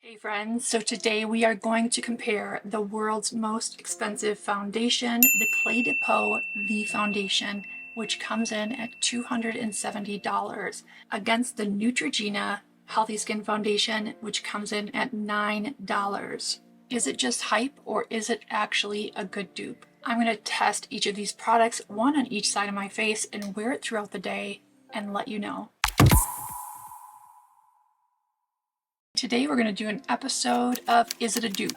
Hey friends, so today we are going to compare the world's most expensive foundation, the Cle De Peau V Foundation, which comes in at $270, against the Nutrogena Healthy Skin Foundation, which comes in at $9. Is it just hype or is it actually a good dupe? I'm going to test each of these products, one on each side of my face, and wear it throughout the day and let you know. Today we're going to do an episode of Is It a Dupe?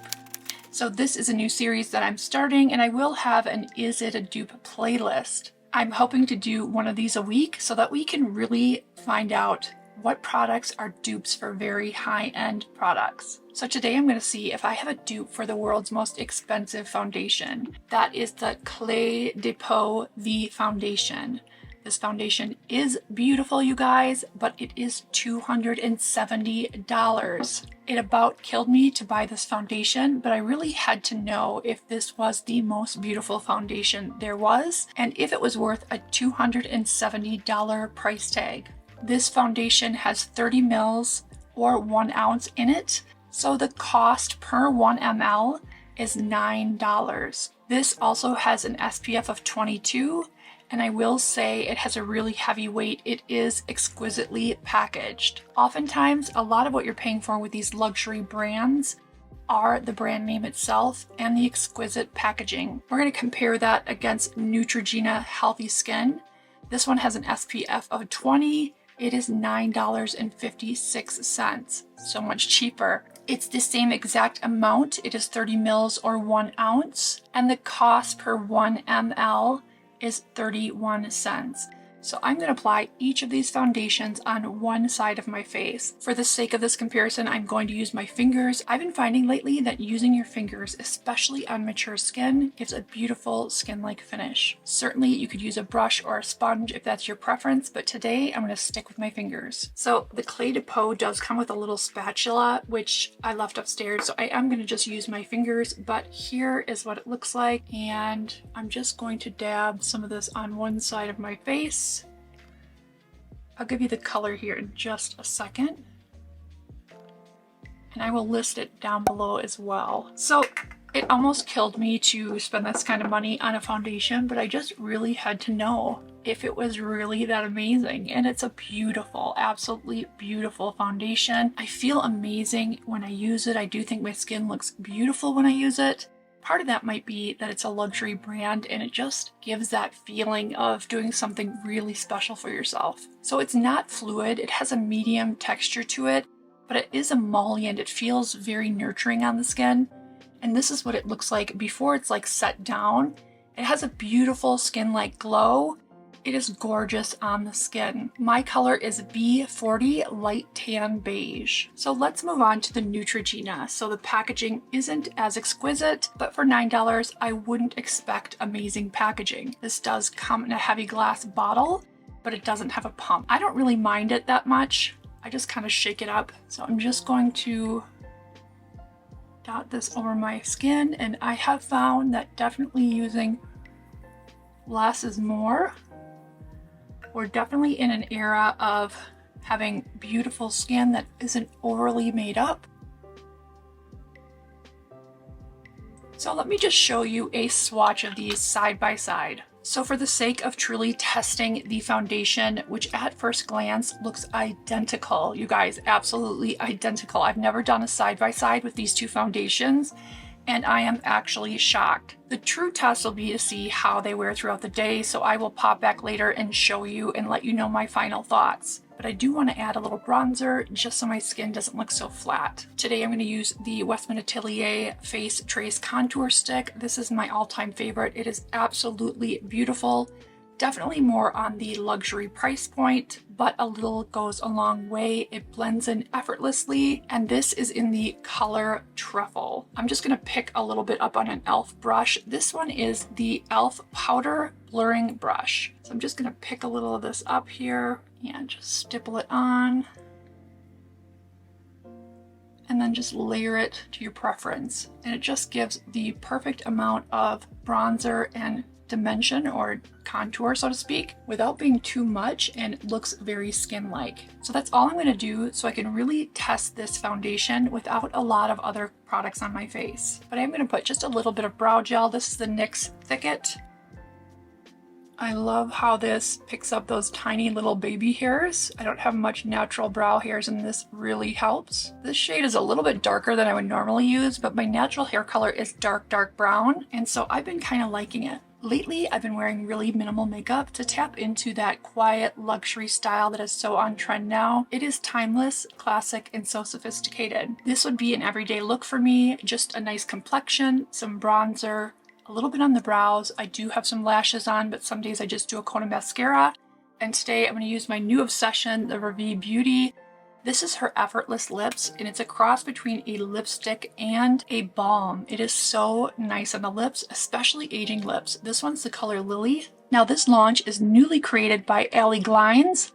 So this is a new series that I'm starting, and I will have an Is It a Dupe playlist. I'm hoping to do one of these a week so that we can really find out what products are dupes for very high-end products. So today I'm going to see if I have a dupe for the world's most expensive foundation. That is the Cle De Peau V Foundation. This foundation is beautiful, you guys, but it is $270. It about killed me to buy this foundation, but I really had to know if this was the most beautiful foundation there was, and if it was worth a $270 price tag. This foundation has 30 mils or 1 ounce in it, so the cost per 1 ml is $9. This also has an SPF of 22. And I will say it has a really heavy weight. It is exquisitely packaged. Oftentimes, a lot of what you're paying for with these luxury brands are the brand name itself and the exquisite packaging. We're going to compare that against Nutrogena Healthy Skin. This one has an SPF of 20. It is $9.56, so much cheaper. It's the same exact amount. It is 30 mils or 1 ounce, and the cost per 1 ml is 31 cents. So I'm going to apply each of these foundations on one side of my face. For the sake of this comparison, I'm going to use my fingers. I've been finding lately that using your fingers, especially on mature skin, gives a beautiful skin-like finish. Certainly you could use a brush or a sponge if that's your preference, but today I'm going to stick with my fingers. So the Cle De Peau does come with a little spatula, which I left upstairs, so I am going to just use my fingers, but here is what it looks like, and I'm just going to dab some of this on one side of my face. I'll give you the color here in just a second, and I will list it down below as well. So it almost killed me to spend this kind of money on a foundation, but I just really had to know if it was really that amazing. And it's a beautiful, absolutely beautiful foundation. I feel amazing when I use it. I do think my skin looks beautiful when I use it. Part of that might be that it's a luxury brand and it just gives that feeling of doing something really special for yourself. So it's not fluid, it has a medium texture to it, but it is emollient. It feels very nurturing on the skin. And this is what it looks like before it's like set down. It has a beautiful skin-like glow. It is gorgeous on the skin. My color is B40 Light Tan Beige. So let's move on to the Nutrogena. So the packaging isn't as exquisite, but for $9, I wouldn't expect amazing packaging. This does come in a heavy glass bottle, but it doesn't have a pump. I don't really mind it that much. I just kind of shake it up. So I'm just going to dot this over my skin, and I have found that definitely using less is more. We're definitely in an era of having beautiful skin that isn't overly made up. So let me just show you a swatch of these side by side. So for the sake of truly testing the foundation, which at first glance looks identical, you guys, absolutely identical. I've never done a side by side with these two foundations, and I am actually shocked. The true test will be to see how they wear throughout the day, so I will pop back later and show you and let you know my final thoughts. But I do want to add a little bronzer just so my skin doesn't look so flat. Today I'm going to use the Westman Atelier Face Trace Contour Stick. This is my all-time favorite. It is absolutely beautiful. Definitely more on the luxury price point, but a little goes a long way. It blends in effortlessly, and this is in the color Truffle. I'm just going to pick a little bit up on an e.l.f. brush. This one is the e.l.f. Powder Blurring Brush. So I'm just going to pick a little of this up here and just stipple it on, and then just layer it to your preference. And it just gives the perfect amount of bronzer and dimension or contour, so to speak, without being too much, and looks very skin-like. So that's all I'm going to do so I can really test this foundation without a lot of other products on my face. But I'm going to put just a little bit of brow gel. This is the NYX Thicket. I love how this picks up those tiny little baby hairs. I don't have much natural brow hairs and this really helps. This shade is a little bit darker than I would normally use, but my natural hair color is dark brown, and so I've been kind of liking it. Lately, I've been wearing really minimal makeup to tap into that quiet luxury style that is so on trend now. It is timeless, classic, and so sophisticated. This would be an everyday look for me, just a nice complexion, some bronzer, a little bit on the brows. I do have some lashes on, but some days I just do a coat of mascara. And today I'm going to use my new obsession, the Revie Beauty. This is her Effortless Lips, and it's a cross between a lipstick and a balm. It is so nice on the lips, especially aging lips. This one's the color Lily. Now this launch is newly created by Allie Glines.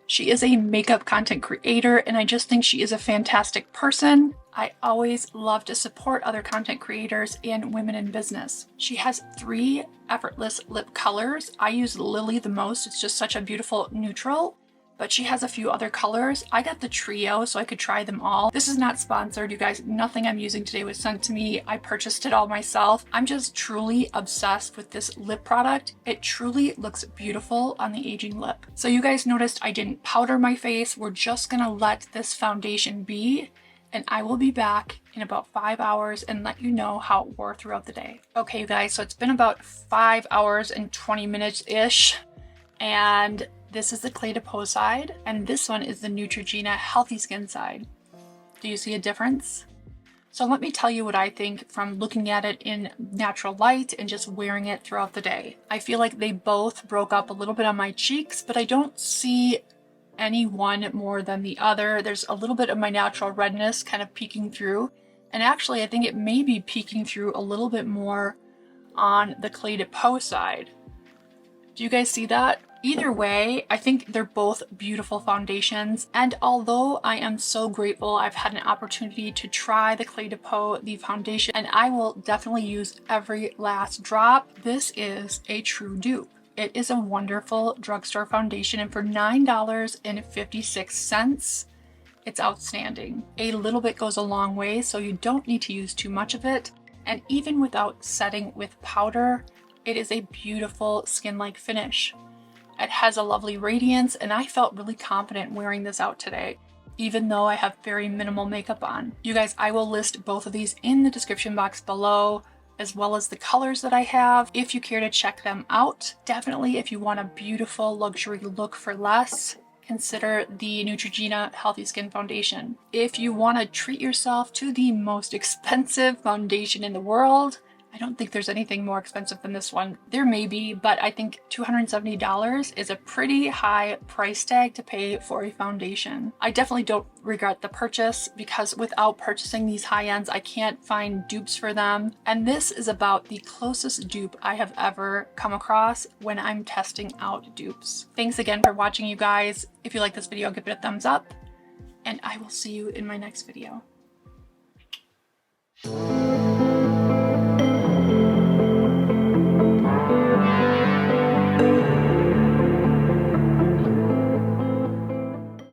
She is a makeup content creator, and I just think she is a fantastic person. I always love to support other content creators and women in business. She has 3 effortless lip colors. I use Lily the most. It's just such a beautiful neutral, but she has a few other colors. I got the trio so I could try them all. This is not sponsored, you guys. Nothing I'm using today was sent to me. I purchased it all myself. I'm just truly obsessed with this lip product. It truly looks beautiful on the aging lip. So you guys noticed I didn't powder my face. We're just gonna let this foundation be, and I will be back in about 5 hours and let you know how it wore throughout the day. Okay, you guys, so it's been about 5 hours and 20 minutes-ish, and this is the Cle De Peau side, and this one is the Nutrogena Healthy Skin side. Do you see a difference? So let me tell you what I think from looking at it in natural light and just wearing it throughout the day. I feel like they both broke up a little bit on my cheeks, but I don't see any one more than the other. There's a little bit of my natural redness kind of peeking through, and actually I think it may be peeking through a little bit more on the Cle De Peau side. Do you guys see that? Either way, I think they're both beautiful foundations, and although I am so grateful I've had an opportunity to try the Cle De Peau, the foundation, and I will definitely use every last drop, this is a true dupe. It is a wonderful drugstore foundation, and for $9.56, it's outstanding. A little bit goes a long way, so you don't need to use too much of it, and even without setting with powder, it is a beautiful skin-like finish. It has a lovely radiance, and I felt really confident wearing this out today, even though I have very minimal makeup on. You guys, I will list both of these in the description box below, as well as the colors that I have, if you care to check them out. Definitely, if you want a beautiful luxury look for less, consider the Neutrogena Healthy Skin Foundation. If you want to treat yourself to the most expensive foundation in the world, I don't think there's anything more expensive than this one. There may be, but I think $270 is a pretty high price tag to pay for a foundation. I definitely don't regret the purchase, because without purchasing these high ends, I can't find dupes for them. And this is about the closest dupe I have ever come across when I'm testing out dupes. Thanks again for watching, you guys. If you like this video, give it a thumbs up, and I will see you in my next video.